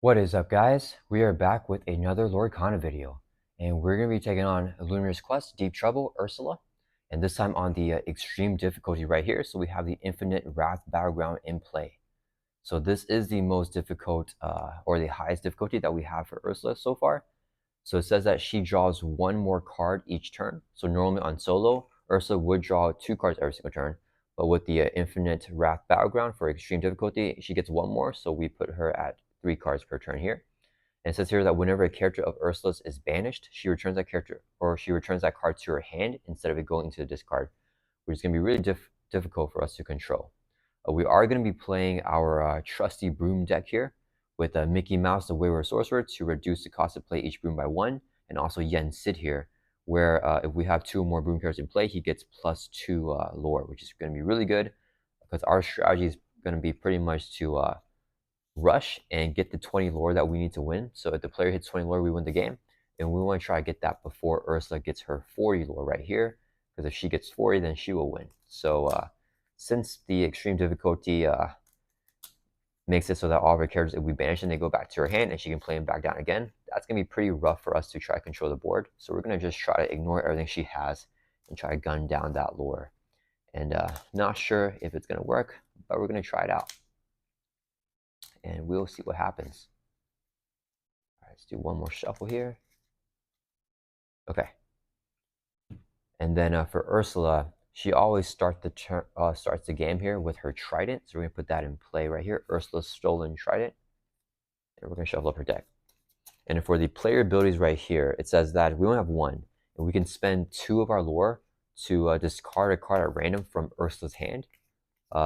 What is up, guys? We are back with another Lorcana video, and we're going to be taking on Illumineer's quest, Deep Trouble, Ursula, and this time on the extreme difficulty right here. So we have the Infinite Wrath battleground in play. So this is the most difficult, or the highest difficulty that we have for Ursula so far. So it says that she draws one more card each turn. So normally on solo, Ursula would draw 2 cards every single turn, but with the Infinite Wrath battleground for extreme difficulty, she gets 1 more. So we put her at 3 cards per turn here. And it says here that whenever a character of Ursula's is banished, she returns that character, or she returns that card to her hand instead of it going into the discard, which is going to be really difficult for us to control. We are going to be playing our trusty Broom deck here with Mickey Mouse, the Wayward Sorcerer, to reduce the cost to play each Broom by 1, and also Yen Sid here, where if we have 2 or more Broom characters in play, he gets +2 lore, which is going to be really good because our strategy is going to be pretty much to rush and get the 20 lore that we need to win. So if the player hits 20 lore, we win the game. And we want to try to get that before Ursula gets her 40 lore right here. Because if she gets 40, then she will win. So since the extreme difficulty makes it so that all of her characters, if we banish them, they go back to her hand and she can play them back down again, that's going to be pretty rough for us to try to control the board. So we're going to just try to ignore everything she has and try to gun down that lore. And not sure if it's going to work, but we're going to try it out. And we'll see what happens. All right, let's do one more shuffle here. Okay. And then for Ursula, she always starts the game here with her trident. So we're going to put that in play right here. Ursula's stolen trident. And we're going to shuffle up her deck. And for the player abilities right here, it says that we only have 1. And we can spend 2 of our lore to discard a card at random from Ursula's hand.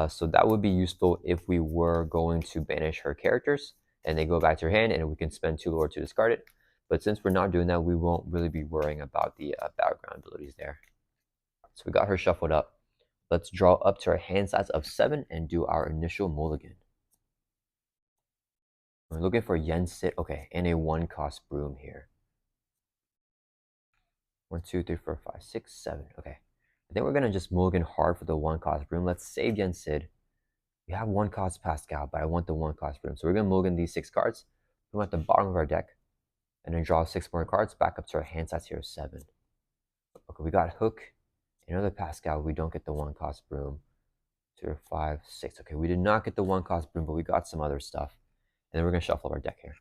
So that would be useful if we were going to banish her characters and they go back to her hand and we can spend 2 lore to discard it. But since we're not doing that, we won't really be worrying about the battleground abilities there. So we got her shuffled up. Let's draw up to our hand size of 7 and do our initial mulligan. We're looking for Yen Sid, okay, and a 1-cost Broom here. 1, 2, 3, 4, 5, 6, 7, okay. I think we're going to just mulligan hard for the 1-cost Broom. Let's save Yen Sid. We have 1-cost Pascal, but I want the 1-cost Broom. So we're going to mulligan these 6 cards. We're at the bottom of our deck. And then draw 6 more cards back up to our hand size here of 7. Okay, we got Hook. Another Pascal. We don't get the 1-cost Broom. 2, 5, 6. Okay, we did not get the 1-cost Broom, but we got some other stuff. And then we're going to shuffle our deck here.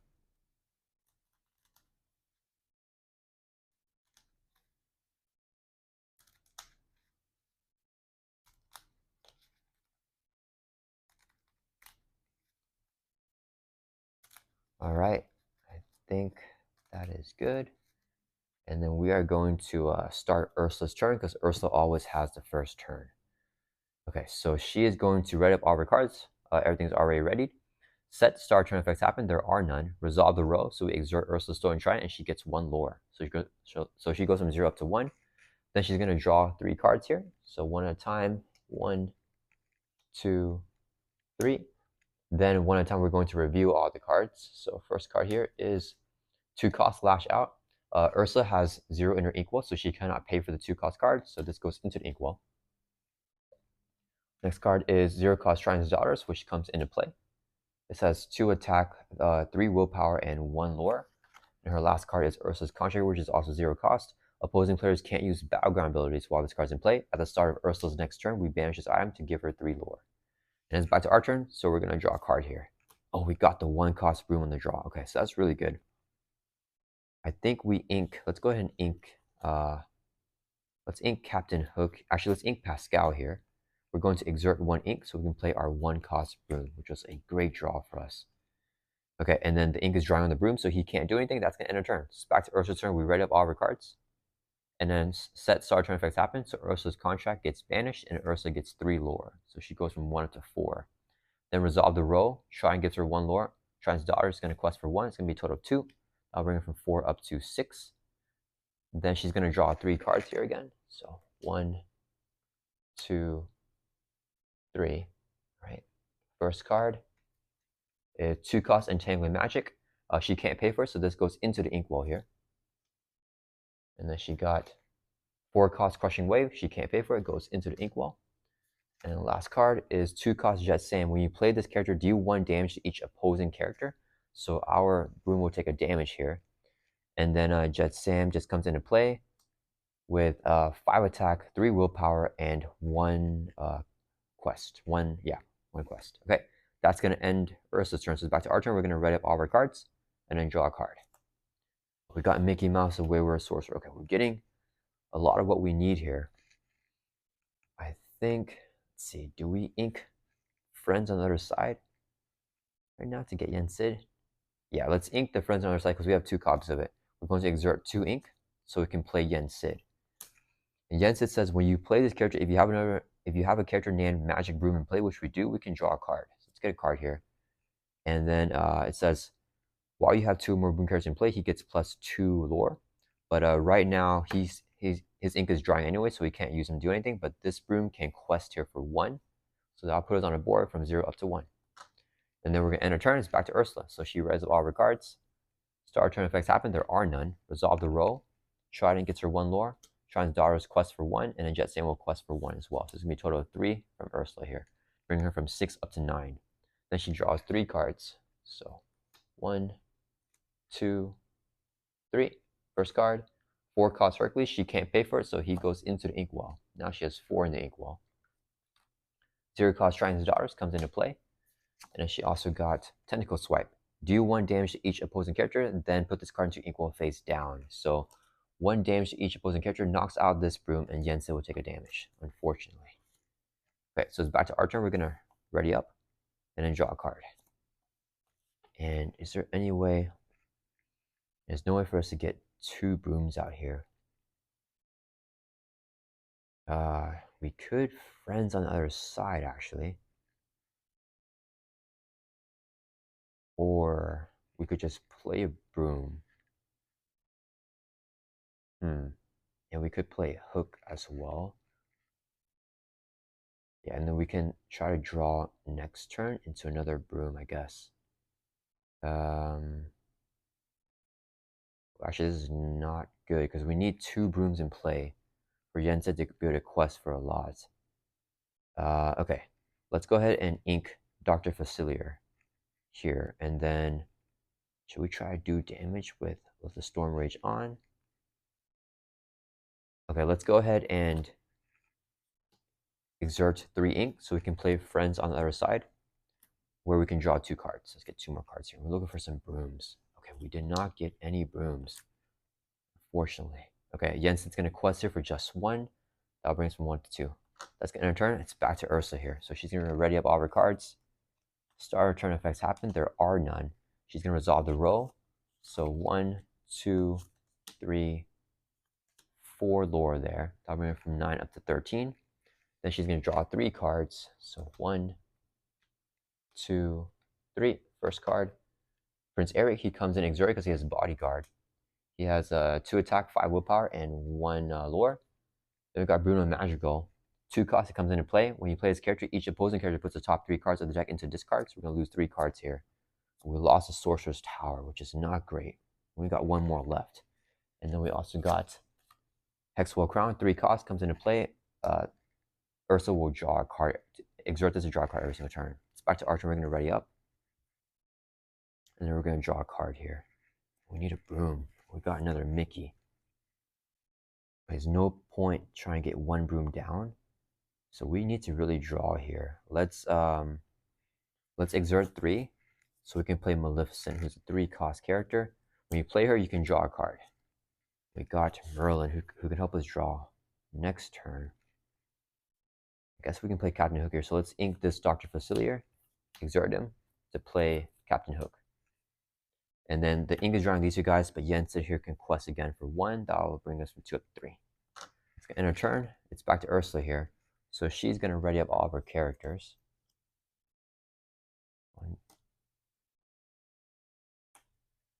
All right, I think that is good. And then we are going to start Ursula's turn because Ursula always has the first turn. Okay, so she is going to ready up all of her cards. Everything's already ready. Set star turn effects happen. There are none. Resolve the row. So we exert Ursula's stolen trident and she gets 1 lore. So she goes from 0 up to 1. Then she's going to draw 3 cards here. So 1 at a time. 1, 2, 3. Then 1 at a time, we're going to review all the cards. So first card here is 2-cost Lash Out. Ursula has 0 in her inkwell, so she cannot pay for the 2-cost card. So this goes into the inkwell. Next card is 0-cost Shrine's Daughters, which comes into play. This has 2 attack, 3 willpower, and 1 lore. And her last card is Ursula's Contract, which is also 0 cost. Opposing players can't use battleground abilities while this card's in play. At the start of Ursula's next turn, we banish this item to give her 3 lore. And it's back to our turn, so we're going to draw a card here. Oh, we got the 1-cost Broom on the draw. Okay, so that's really good. I think we ink. Let's go ahead and ink. Let's ink Captain Hook. Actually, let's ink Pascal here. We're going to exert 1 ink so we can play our 1-cost Broom, which was a great draw for us. Okay, and then the ink is drying on the Broom, so he can't do anything. That's going to end our turn. So back to Ursula's turn. We read up all of our cards. And then set star turn effects happen. So Ursula's Contract gets banished, and Ursula gets 3 lore. So she goes from 1 up to 4. Then resolve the row. Shrine gives her 1 lore. Shrine's Daughter is going to quest for 1. It's going to be a total of 2. I'll bring her from 4 up to 6. Then she's going to draw 3 cards here again. So 1, 2, 3. Right. First card is 2-cost Entangling Magic. She can't pay for it, so this goes into the inkwell here. And then she got 4-cost Crushing Wave. She can't pay for it. Goes into the inkwell. And the last card is 2-cost Jet Sam. When you play this character, deal 1 damage to each opposing character. So our Broom will take a damage here. And then Jet Sam just comes into play with 5 attack, 3 willpower, and 1 quest. One quest. Okay, that's going to end Ursula's turn. So it's back to our turn. We're going to ready up all our cards and then draw a card. We got Mickey Mouse, a Wayward Sorcerer. Okay, we're getting a lot of what we need here. I think, let's see, do we ink friends on the other side right now to get Yen Sid? Yeah, let's ink the friends on the other side because we have 2 copies of it. We're going to exert 2 ink so we can play Yen Sid. And Yen Sid says when you play this character, if you have a character named Magic Broom in play, which we do, we can draw a card. So let's get a card here. And then it says while you have 2 more Broom characters in play, he gets +2 lore. But right now his ink is drying anyway, so we can't use him to do anything. But this Broom can quest here for 1. So I'll put us on a board from 0 up to 1. And then we're going to end our turn. It's back to Ursula. So she reads up all her cards. Start turn effects happen. There are none. Resolve the roll. Trident gets her 1 lore. Trident's daughter's quest for 1. And then Jet Sam will quest for 1 as well. So it's going to be a total of 3 from Ursula here. Bring her from 6 up to 9. Then she draws 3 cards. So 1, 2, 3. First card. 4 costs Hercules. She can't pay for it, so he goes into the inkwell. Now she has 4 in the inkwell. 0 cost Trident's daughters comes into play. And then she also got Tentacle Swipe. Do 1 damage to each opposing character, and then put this card into equal face down. So 1 damage to each opposing character knocks out this Broom, and Yen Sid will take a damage, unfortunately. Okay, so it's back to our turn. We're going to ready up and then draw a card. And is there any way? There's no way for us to get 2 Brooms out here. We could friends on the other side, actually. Or we could just play a Broom. And we could play Hook as well. Yeah, and then we can try to draw next turn into another Broom, I guess. Actually, this is not good because we need 2 Brooms in play for Yen Sid to be able to quest for a lot. Okay, let's go ahead and ink Dr. Facilier here, and then should we try to do damage with the Storm Rage on? Okay, let's go ahead and exert 3 ink so we can play friends on the other side where we can draw 2 cards. Let's get 2 more cards here. We're looking for some Brooms. Okay, we did not get any Brooms, unfortunately. Okay, Yen Sid's going to quest here for just 1. That'll bring us from 1 to 2. That's going to end her turn. It's back to Ursula here. So she's going to ready up all her cards. Start turn effects happen. There are none. She's going to resolve the row. So 1, 2, 3, 4 lore there. That'll bring her from 9 up to 13. Then she's going to draw 3 cards. So 1, 2, 3. First card. Prince Eric, he comes in exert because he has bodyguard. He has 2 attack, 5 willpower, and 1 lore. Then we got Bruno Magical. 2 costs, it comes into play. When you play this character, each opposing character puts the top 3 cards of the deck into discard. So we're going to lose 3 cards here. We lost the Sorcerer's Tower, which is not great. We got 1 more left. And then we also got Hexwell Crown. 3 costs, comes into play. Ursula will draw a card. Exert this to draw a card every single turn. It's back to our turn. We're going to ready up. And then we're going to draw a card here. We need a Broom. We got another Mickey. There's no point trying to get 1 Broom down. So we need to really draw here. Let's exert 3 so we can play Maleficent, who's a 3 cost character. When you play her, you can draw a card. We got Merlin, who can help us draw next turn. I guess we can play Captain Hook here. So let's ink this Dr. Facilier, exert him to play Captain Hook. And then the ink is drawing these 2 guys, but Yen Sid here can quest again for 1. That will bring us from 2 up to 3. Let's end our turn. It's back to Ursula here. So she's going to ready up all of her characters.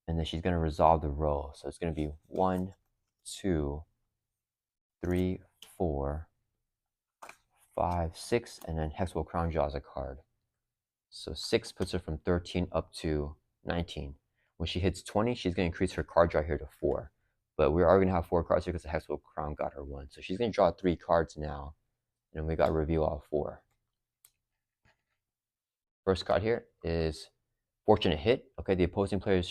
And then she's going to resolve the roll. So it's going to be 1, 2, 3, 4, 5, 6, and then Hexwell Crown draws a card. So 6 puts her from 13 up to 19. When she hits 20, she's going to increase her card draw here to 4. But we are going to have 4 cards here because the Hexwell Crown got her 1. So she's going to draw 3 cards now. And we got to reveal all 4. First card here is Fortunate hit. Okay, the opposing players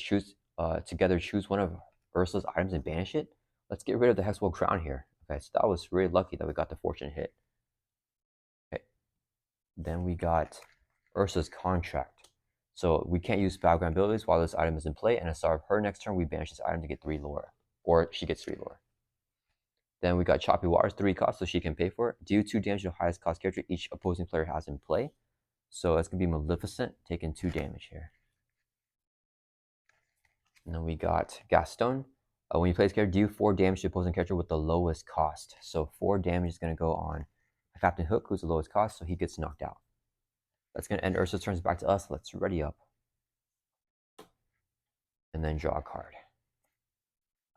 together choose one of Ursula's items and banish it. Let's get rid of the Hexwell Crown here. Okay, so that was really lucky that we got the fortunate hit. Okay, then we got Ursula's Contract. So we can't use battleground abilities while this item is in play, and at the start of her next turn, we banish this item to get 3 lore, or she gets 3 lore. Then we got Choppy Waters, 3 cost, so she can pay for it. Deal 2 damage to the highest cost character each opposing player has in play. So it's going to be Maleficent, taking 2 damage here. And then we got Gaston. When you play this character, deal 4 damage to the opposing character with the lowest cost. So 4 damage is going to go on Captain Hook, who's the lowest cost, so he gets knocked out. That's going to end Ursula's turns back to us. Let's ready up. And then draw a card.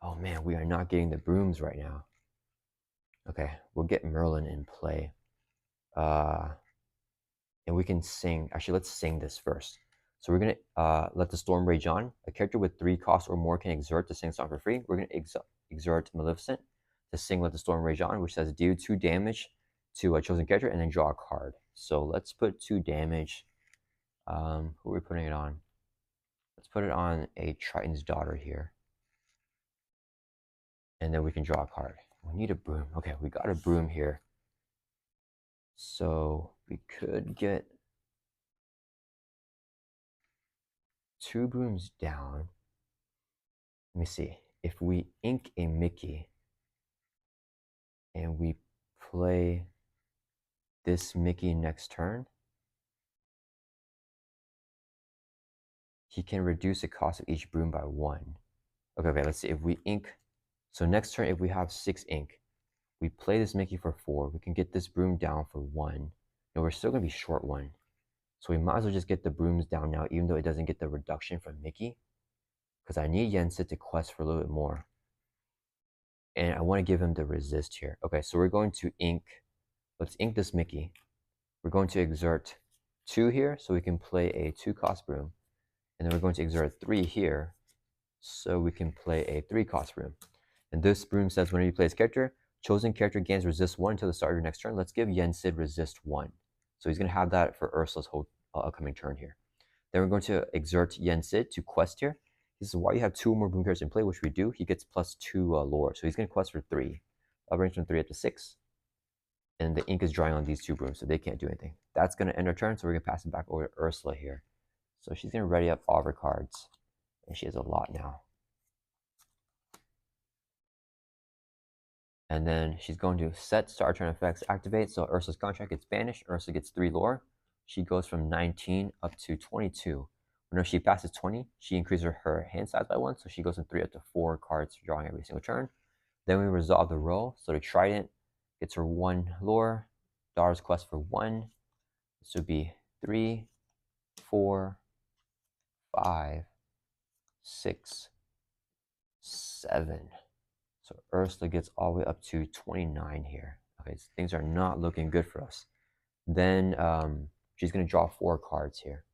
Oh man, we are not getting the Brooms right now. Okay, we'll get Merlin in play. And we can sing. Actually, let's sing this first. So we're going to let the storm rage on. A character with 3 costs or more can exert to sing song for free. We're going to exert Maleficent to sing Let the Storm Rage On, which says deal 2 damage to a chosen character and then draw a card. So let's put 2 damage. Who are we putting it on? Let's put it on a Triton's Daughter here. And then we can draw a card. We need a Broom. Okay, we got a Broom here. So we could get 2 Brooms down. Let me see. If we ink a Mickey and we play this Mickey next turn, he can reduce the cost of each Broom by 1. Okay, let's see. If we ink, so next turn, if we have 6 ink, we play this Mickey for 4. We can get this Broom down for 1. And we're still going to be short 1. So we might as well just get the Brooms down now, even though it doesn't get the reduction from Mickey. Because I need Yen Sid to quest for a little bit more. And I want to give him the resist here. Okay, so we're going to ink. Let's ink this Mickey. We're going to exert 2 here, so we can play a 2-cost Broom. And then we're going to exert 3 here, so we can play a 3-cost Broom. And this Broom says whenever you play this character, chosen character gains resist 1 until the start of your next turn. Let's give Yen Sid resist 1. So he's going to have that for Ursula's whole upcoming turn here. Then we're going to exert Yen Sid to quest here. This is why you have 2 more Broom characters in play, which we do. He gets +2 lore. So he's going to quest for 3. I'll range from 3 up to 6. And the ink is drying on these 2 Brooms, so they can't do anything. That's going to end our turn, so we're going to pass it back over to Ursula here. So she's going to ready up all of her cards. And she has a lot now. And then she's going to set start turn effects activate. So Ursula's contract gets banished. Ursula gets 3 lore. She goes from 19 up to 22. Whenever she passes 20, she increases her hand size by 1. So she goes from 3 up to 4 cards, drawing every single turn. Then we resolve the roll. So the Trident gets her 1 lore. Daughter's quest for 1. This would be 3, 4, 5, 6, 7. So Ursula gets all the way up to 29 here. Okay, so things are not looking good for us. Then she's going to draw 4 cards here.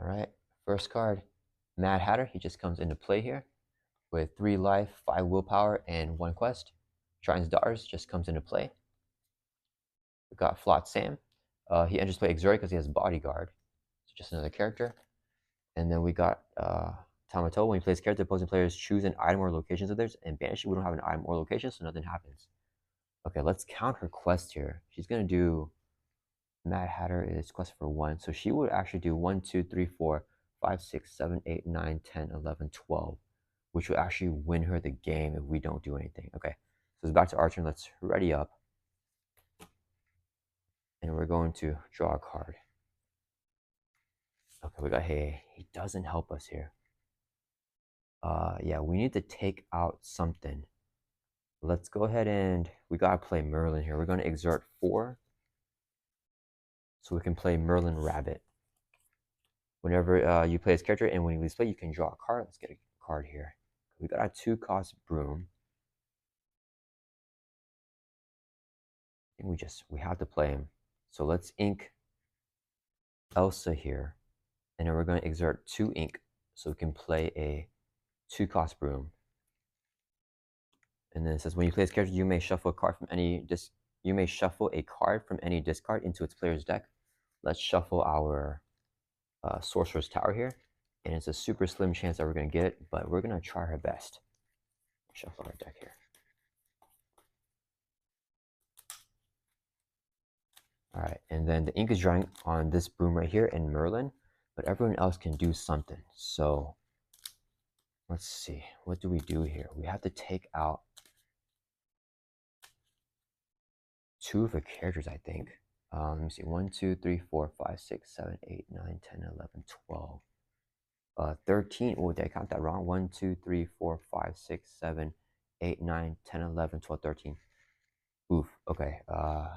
All right, first card, Mad Hatter. He just comes into play here with 3 life, 5 willpower, and 1 quest. Triton's Daughters just comes into play. We got Flot Sam. He enters play Exert because he has Bodyguard. So just another character. And then we got Tamato. When he plays character, opposing players choose an item or locations of theirs and banish it. We don't have an item or location, so nothing happens. Okay, let's count her quest here. She's going to do, Mad Hatter is quest for 1. So she would actually do 1, 2, 3, 4, 5, 6, 7, 8, 9, 10, 11, 12, which will actually win her the game if we don't do anything. Okay, so it's back to our turn. Let's ready up. And we're going to draw a card. Okay, we got, hey, he doesn't help us here. Yeah, we need to take out something. Let's go ahead and we gotta play Merlin here. We're gonna exert 4, so we can play Merlin Rabbit. Whenever you play this character and when you least play, you can draw a card. Let's get a card here. We got a 2-cost Broom. I think we have to play him. So let's ink Elsa here, and then we're gonna exert 2 ink, so we can play a 2-cost Broom. And then it says when you play this character, you may shuffle a card from any discard into its player's deck. let's shuffle our Sorcerer's Tower here. And it's a super slim chance that we're going to get it, but we're going to try our best. Shuffle our deck here. All right, and then the ink is drying on this Broom right here and Merlin, but everyone else can do something. So let's see, what do we do here? We have to take out 2 of the characters, I think. Let me see, 1, 2, 3, 4, 5, 6, 7, 8, 9, 10, 11, 12. 13. Oh, did I count that wrong? 1, 2, 3, 4, 5, 6, 7, 8, 9, 10, 11, 12, 13. Oof. Okay.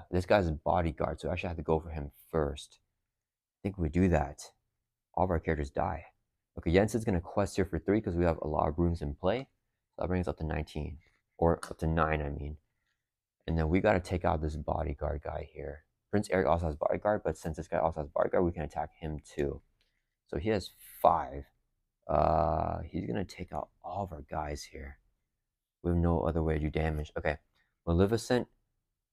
This guy's a bodyguard, so I actually have to go for him first. I think we do that. All of our characters die. Okay, Yen Sid's gonna quest here for 3 because we have a lot of rooms in play. So that brings us up to 19. Or up to 9, I mean. And then we gotta take out this bodyguard guy here. Prince Eric also has bodyguard, but since this guy also has bodyguard, we can attack him too. So he has 5. He's gonna take out all of our guys here. We have no other way to do damage. Okay, Maleficent,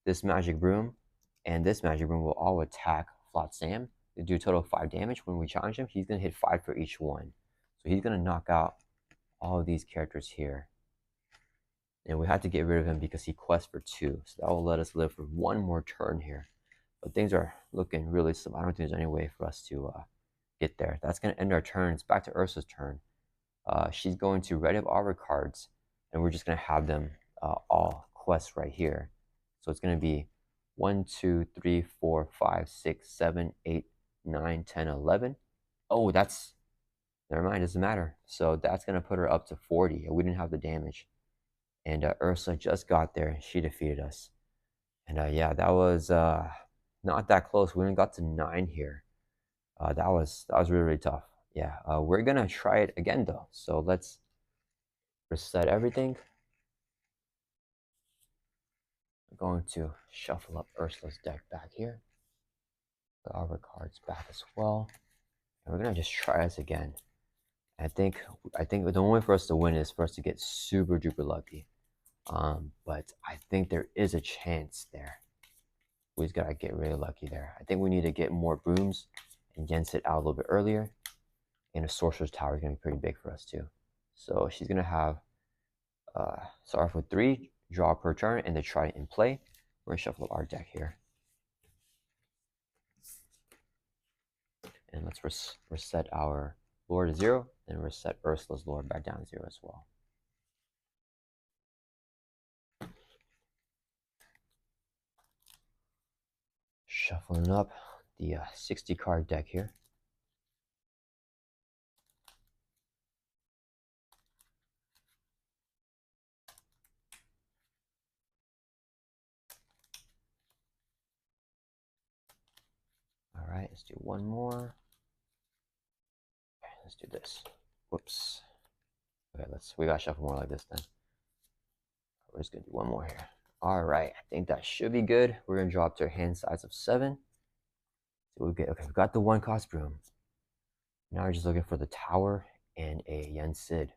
this magic broom, and this magic broom will all attack Flot Sam. They do a total of 5 damage. When we challenge him, he's gonna hit 5 for each one. So he's gonna knock out all of these characters here. And we had to get rid of him because he quests for 2. So that will let us live for 1 more turn here. But things are looking really slim. I don't think there's any way for us to get there. That's gonna end our turn. It's back to Ursula's turn. She's going to ready up all her cards, and we're just going to have them all quest right here. So it's going to be 1, 2, 3, 4, 5, 6, 7, 8, 9, 10, 11. Oh, that's, never mind, doesn't matter. So that's going to put her up to 40. We didn't have the damage. And Ursula just got there, and she defeated us. And yeah, that was not that close. We only got to 9 here. That was really, really tough. Yeah, we're going to try it again, though. So let's reset everything. I'm going to shuffle up Ursula's deck back here. Put all her cards back as well. And we're gonna just try this again. I think the only way for us to win is for us to get super duper lucky. But I think there is a chance there. We just gotta get really lucky there. I think we need to get more Brooms and Yen Sid out a little bit earlier. And a Sorcerer's Tower is gonna be pretty big for us too. So she's gonna have start off with 3, draw per turn, and then try it in play. We're gonna shuffle up our deck here. And let's reset our lore to 0, and reset Ursula's lore back down to 0 as well. Shuffling up the 60 card deck here. All right, let's do one more. Okay, let's do this. Whoops. Okay, we gotta shuffle more like this then. We're just gonna do one more here. All right, I think that should be good. We're gonna drop to a hand size of 7. So we get, okay, we got the 1 cost Broom. Now we're just looking for the tower and a Yen Sid.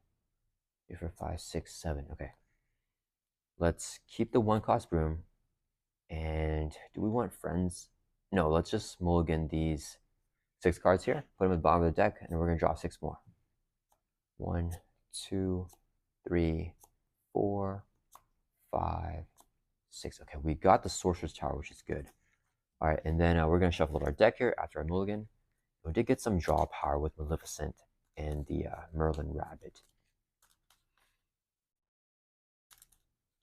3, 4, 5, 6, 7. Okay. Let's keep the 1 cost Broom. And do we want friends? No, let's just mulligan these 6 cards here, put them at the bottom of the deck, and we're going to draw 6 more. 1, 2, 3, 4, 5, 6. Okay, we got the Sorcerer's Tower, which is good. All right, and then we're going to shuffle up our deck here after our mulligan. We did get some draw power with Maleficent and the Merlin Rabbit.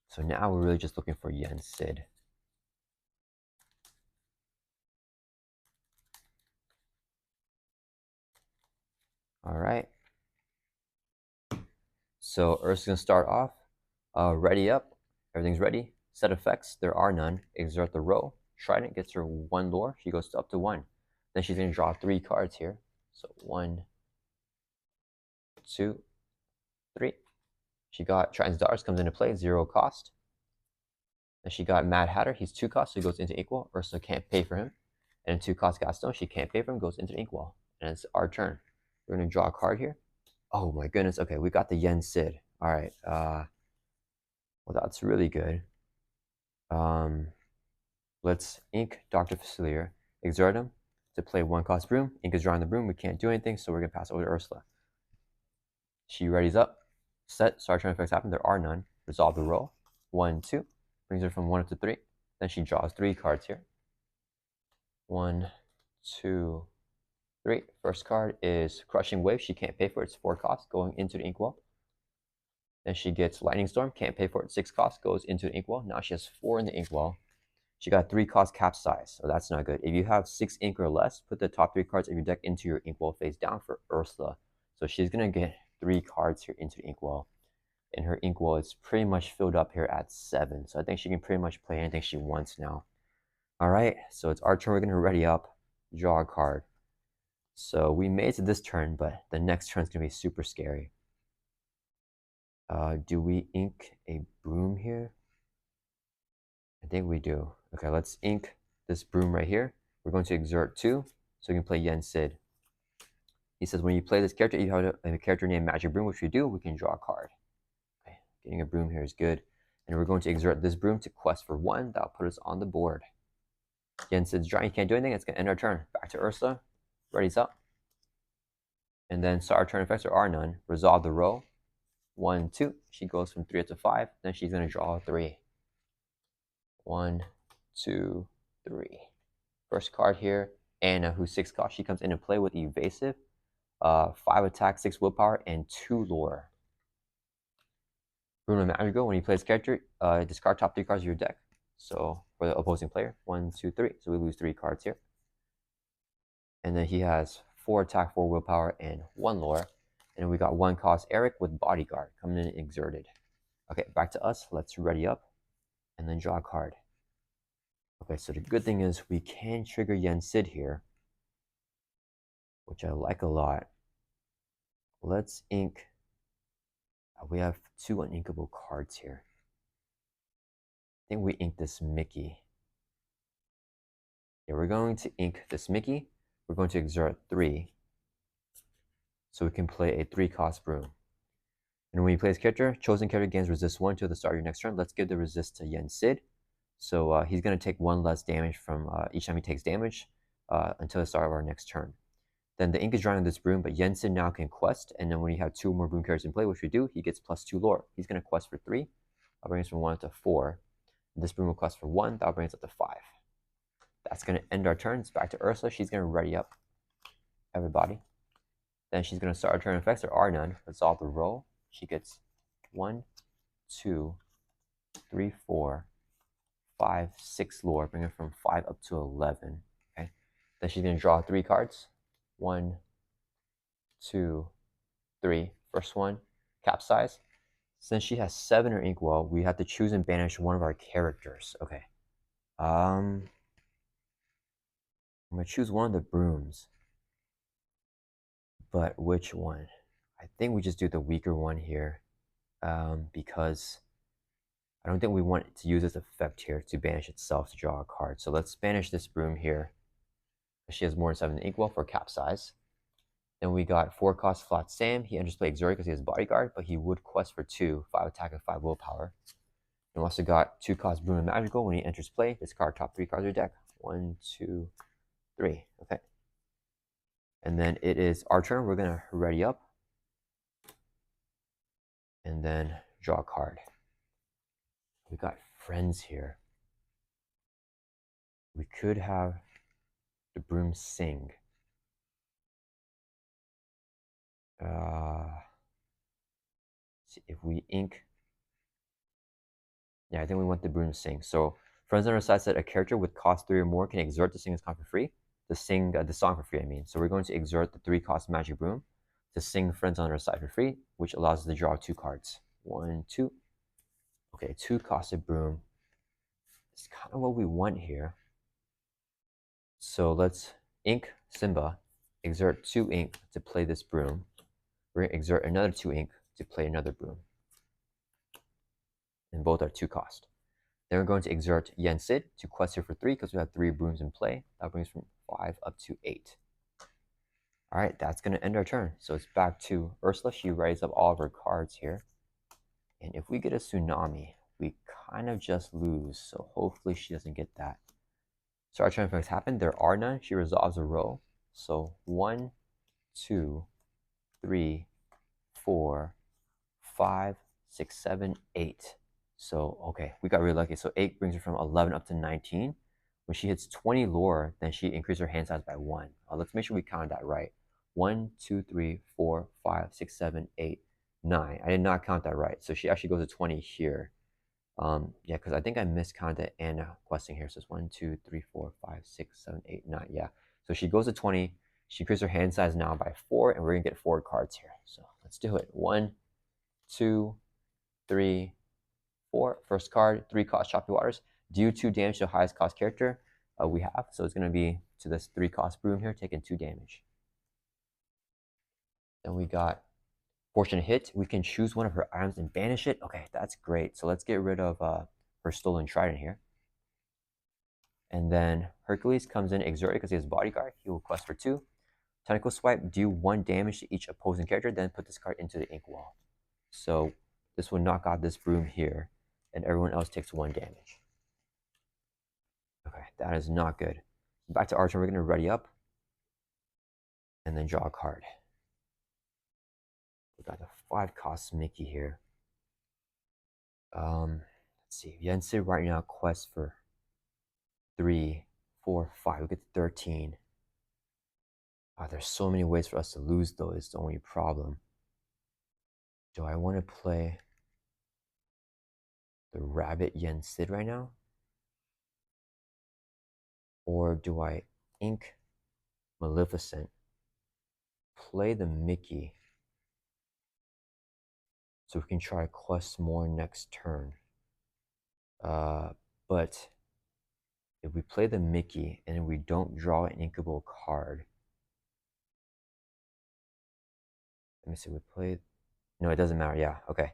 So now we're really just looking for Yen Sid. All right. So Earth's gonna start off. Ready up. Everything's ready. Set effects. There are none. Exert the row. Trident gets her 1 lore. She goes up to 1. Then she's gonna draw 3 cards here. So 1, 2, 3. She got Trident's Daughters comes into play, 0 cost. Then she got Mad Hatter. He's 2 cost, so he goes into Inkwall. Ursula can't pay for him. And 2 cost Gaston. She can't pay for him. Goes into Inkwall. And it's our turn. We're gonna draw a card here. Oh my goodness. Okay, we got the Yen Sid. All right. Well, that's really good. Let's ink Dr. Facilier, exert him to play 1-cost Broom. Ink is drawing the Broom. We can't do anything, so we're going to pass over to Ursula. She readies up. Set. Sorry, turn effects happen. There are none. Resolve the roll. 1, 2. Brings her from 1 up to 3. Then she draws 3 cards here. 1, 2, 3. First card is Crushing Wave. She can't pay for it. It's 4 costs, going into the inkwell. Then she gets Lightning Storm. Can't pay for it. 6 costs, goes into the inkwell. Now she has 4 in the inkwell. She got 3 cost Capsize, so that's not good. If you have 6 ink or less, put the top 3 cards of your deck into your inkwell face down for Ursula. So she's going to get 3 cards here into the inkwell. And her inkwell is pretty much filled up here at 7. So I think she can pretty much play anything she wants now. All right, so it's our turn. We're going to ready up, draw a card. So we made it to this turn, but the next turn is going to be super scary. Do we ink a Broom here? I think we do. Okay, let's ink this Broom right here. We're going to exert 2, so we can play Yen Sid. He says when you play this character, you have a character named Magic Broom, which we do, we can draw a card. Okay, getting a Broom here is good. And we're going to exert this Broom to quest for 1. That'll put us on the board. Yen Sid's drawing, he can't do anything. It's going to end our turn. Back to Ursula. Ready's up. And then our turn effects are none. Resolve the row. 1, 2. She goes from 3 up to 5. Then she's going to draw 3. 1, 2, 3. First card here, Anna, who's 6 cost. She comes in and play with Evasive, 5 attack, 6 willpower, and 2 lore. Bruno Madrigal, when he plays character, discard top 3 cards of your deck. So for the opposing player, 1, 2, 3. So we lose 3 cards here. And then he has 4 attack, 4 willpower, and 1 lore. And then we got 1 cost Eric with Bodyguard coming in exerted. Okay, back to us. Let's ready up and then draw a card. Okay, so the good thing is we can trigger Yen Sid here, which I like a lot. Let's ink. We have 2 uninkable cards here. I think we ink this Mickey. Yeah, we're going to ink this Mickey. We're going to exert 3. So we can play a 3-cost Broom. And when you play this character, chosen character gains resist 1 to the start of your next turn. Let's give the resist to Yen Sid. So he's going to take 1 less damage from each time he takes damage until the start of our next turn. Then the ink is drawing on this Broom, but Yen Sid now can quest. And then when you have 2 more Broom characters in play, which we do, he gets +2 lore. He's going to quest for 3. That'll bring us from 1 up to 4. This Broom will quest for 1. That'll bring us up to 5. That's going to end our turns. Back to Ursula. She's going to ready up everybody. Then she's going to start her turn effects. There are none. Resolve the roll. She gets 1, 2, 3, 4, 5, 6 lore. Bring her from 5 up to 11. Okay. Then she's going to draw 3 cards. 1, 2, 3. First one, Capsize. Since she has 7 in her inkwell, we have to choose and banish one of our characters. Okay. I'm going to choose one of the Brooms. But which one? I think we just do the weaker one here, because I don't think we want to use this effect here to banish itself to draw a card. So let's banish this Broom here. She has more than 7 in inkwell for Capsize. Then we got 4 cost Flat Sam. He enters play exerted because he has Bodyguard, but he would quest for 2, 5 attack and 5 willpower. And we also got 2 cost Broom and Magical. When he enters play, discard top 3 cards of your deck. 1, 2, 3. Okay. And then it is our turn. We're going to ready up and then draw a card. We got friends here. We could have the Broom sing. See if we ink. Yeah, I think we want the Broom sing. So friends on our side said a character with cost 3 or more can exert the sing this card for free. To sing the song for free, I mean. So we're going to exert the 3 cost Magic Broom to sing friends on our side for free, which allows us to draw 2 cards. 1, 2. Okay, 2 costed Broom. It's kind of what we want here. So let's ink Simba, exert 2 ink to play this Broom. We're going to exert another 2 ink to play another Broom. And both are 2 cost. Then we're going to exert Yen Sid to quest here for 3 because we have 3 Brooms in play. That brings from 5 up to 8. All right, that's going to end our turn. So it's back to Ursula. She raises up all of her cards here. And if we get a Tsunami, we kind of just lose. So hopefully she doesn't get that. So our chain effects happen. There are none. She resolves a row. So 1, 2, 3, 4, 5, 6, 7, 8. So, okay, we got really lucky. So 8 brings her from 11 up to 19. When she hits 20 lore, then she increases her hand size by 1. Let's make sure we counted that right. 1, 2, 3, 4, 5, 6, 7, 8, 9. I did not count that right. So she actually goes to 20 here. Yeah, because I think I miscounted Anna questing here. So it's 1, 2, 3, 4, 5, 6, 7, 8, 9. Yeah. So she goes to 20. She increases her hand size now by 4, and we're gonna get 4 cards here. So let's do it. 1, 2, 3, 4. First card, 3 cost Choppy Waters. Deal 2 damage to the highest cost character we have. So it's gonna be to this 3 cost Broom here, taking 2 damage. Then we got Fortune Hit. We can choose one of her items and banish it. Okay, that's great. So let's get rid of her Stolen Trident here. And then Hercules comes in exerted because he has bodyguard. He will quest for 2. Tentacle Swipe, do 1 damage to each opposing character, then put this card into the ink wall. So this will knock out this Broom here, and everyone else takes 1 damage. Okay, that is not good. Back to our turn, we're going to ready up, and then draw a card. We got the 5 cost Mickey here. Let's see, Yen Sid right now quests for 3, 4, 5. We get 13. There's so many ways for us to lose, though, is the only problem. Do I want to play the Rabbit Yen Sid right now? Or do I ink Maleficent, play the Mickey, so we can try to quest more next turn? But if we play the Mickey and we don't draw an inkable card, let me see, we played, no, it doesn't matter, yeah, okay.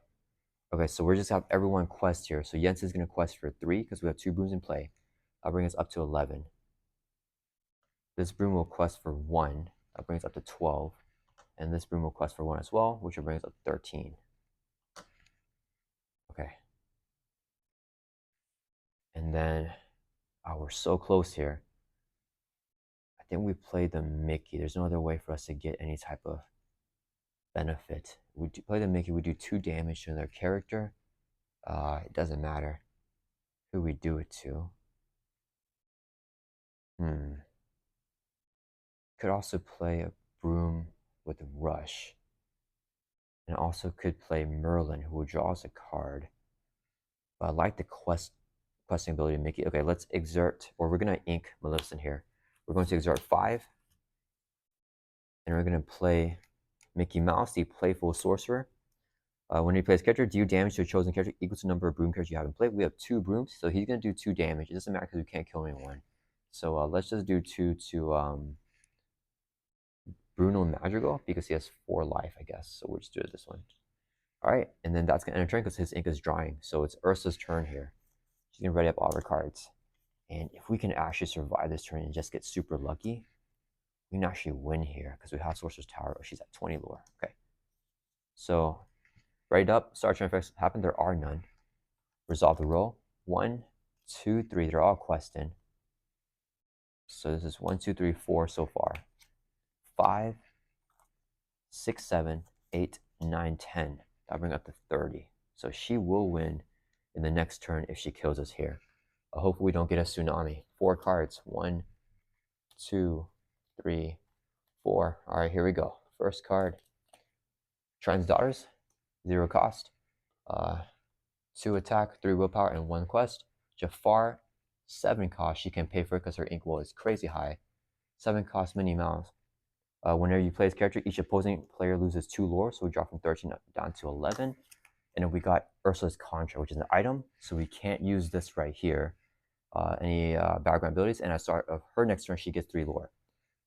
Okay, so we're just have everyone quest here. So Jens is going to quest for 3 because we have 2 Brooms in play. That'll bring us up to 11. This Broom will quest for 1. That brings us up to 12. And this Broom will quest for 1 as well, which will bring us up to 13. Okay. And then, we're so close here. I think we played the Mickey. There's no other way for us to get any type of benefit. We play the Mickey, we do 2 damage to their character. It doesn't matter who we do it to. Could also play a Broom with Rush. And also could play Merlin, who draws a card. But I like the questing ability to make it. Okay, let's exert, or we're going to ink Maleficent here. We're going to exert 5. And we're going to play Mickey Mouse, the playful sorcerer. When he plays character, deal damage to a chosen character equal to the number of Broom characters you have in play. We have 2 Brooms, so he's going to do 2 damage. It doesn't matter because we can't kill anyone. So let's just do 2 to Bruno Madrigal because he has 4 life, I guess. So we'll just do it this one. All right, and then that's going to end her turn because his ink is drying. So it's Ursula's turn here. She's going to ready up all her cards. And if we can actually survive this turn and just get super lucky, we can actually win here because we have Sorcerer's Tower. She's at 20 lore. Okay. So, ready up, start turn effects happen. There are none. Resolve the roll. 1, 2, 3. They're all questing. So this is 1, 2, 3, 4 so far. 5, 6, 7, 8, 9, 10. That'll bring up to 30. So she will win in the next turn if she kills us here. Hopefully we don't get a tsunami. 4 cards. 1, 2, 3, 4. All right, here we go. First card. Trine's Daughters. 0 cost. 2 attack, 3 willpower, and 1 quest. Jafar. 7 cost. She can pay for it because her ink wall is crazy high. 7 cost Minnie Mouse. Whenever you play this character, each opposing player loses 2 lore, so we drop from 13 down to 11. And then we got Ursula's Contra, which is an item, so we can't use this right here. Any background abilities, and at the start of her next turn, she gets 3 lore.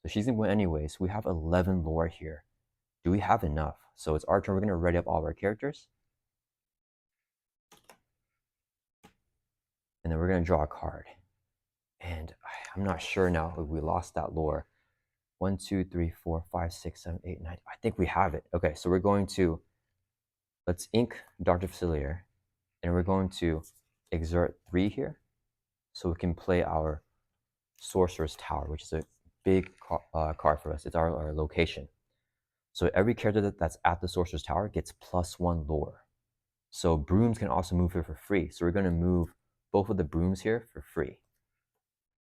So she's gonna win anyway, so we have 11 lore here. Do we have enough? So it's our turn, we're gonna ready up all of our characters. And then we're gonna draw a card. And I'm not sure now if we lost that lore. 1, 2, 3, 4, 5, 6, 7, 8, 9. I think we have it. Okay, so we're going to, let's ink Dr. Facilier, and we're going to exert 3 here, so we can play our Sorcerer's Tower, which is a big card for us. It's our location. So every character that's at the Sorcerer's Tower gets +1 lore. So Brooms can also move here for free. So we're going to move both of the Brooms here for free.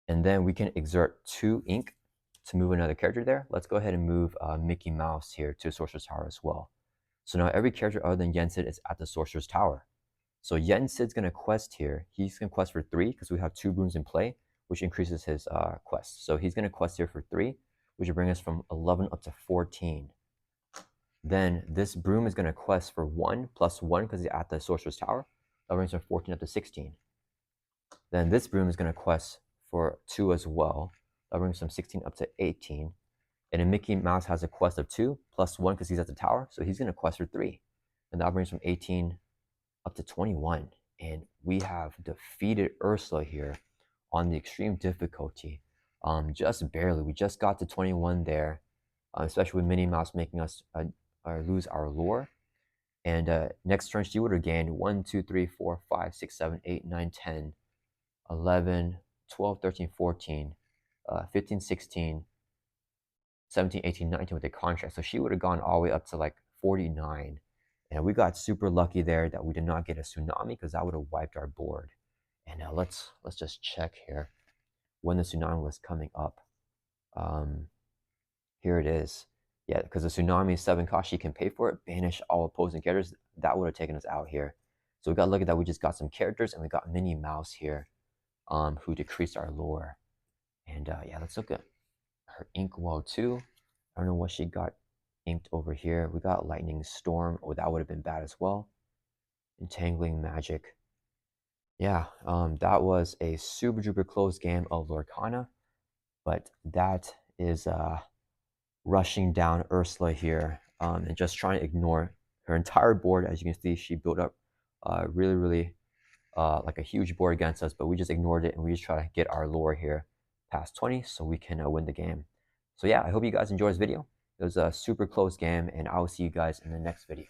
And then we can exert 2 ink to move another character there. Let's go ahead and move Mickey Mouse here to Sorcerer's Tower as well. So now every character other than Yen Sid is at the Sorcerer's Tower. So Yen Sid's going to quest here. He's going to quest for 3 because we have 2 Brooms in play, which increases his quest. So he's going to quest here for 3, which will bring us from 11 up to 14. Then this Broom is going to quest for 1 plus 1 because he's at the Sorcerer's Tower. That brings from 14 up to 16. Then this Broom is going to quest for 2 as well. That brings from 16 up to 18. And then Mickey Mouse has a quest of 2 plus 1 because he's at the tower. So he's going to quest for 3. And that brings from 18 up to 21. And we have defeated Ursula here on the extreme difficulty. Just barely. We just got to 21 there, especially with Minnie Mouse making us lose our lore. And next turn, she would have gained 1, 2, 3, 4, 5, 6, 7, 8, 9, 10, 11, 12, 13, 14, 15, 16, 17, 18, 19 with a contract. So she would have gone all the way up to like 49. And we got super lucky there that we did not get a tsunami because that would have wiped our board. And now let's just check here when the tsunami was coming up. Here it is. Yeah, because the tsunami is 7 cost, she can pay for it, banish all opposing characters. That would have taken us out here. So we got lucky that we just got some characters, and we got Minnie Mouse here, who decreased our lore. And yeah, let's look at her ink wall too. I don't know what she got inked over here. We got Lightning Storm. Oh, that would have been bad as well. Entangling Magic. Yeah, that was a super duper close game of Lorcana, but that is rushing down Ursula here and just trying to ignore her entire board. As you can see, she built up really like a huge board against us, but we just ignored it and we just try to get our lore here past 20 so we can win the game. So yeah, I hope you guys enjoyed this video. It was a super close game, and I will see you guys in the next video.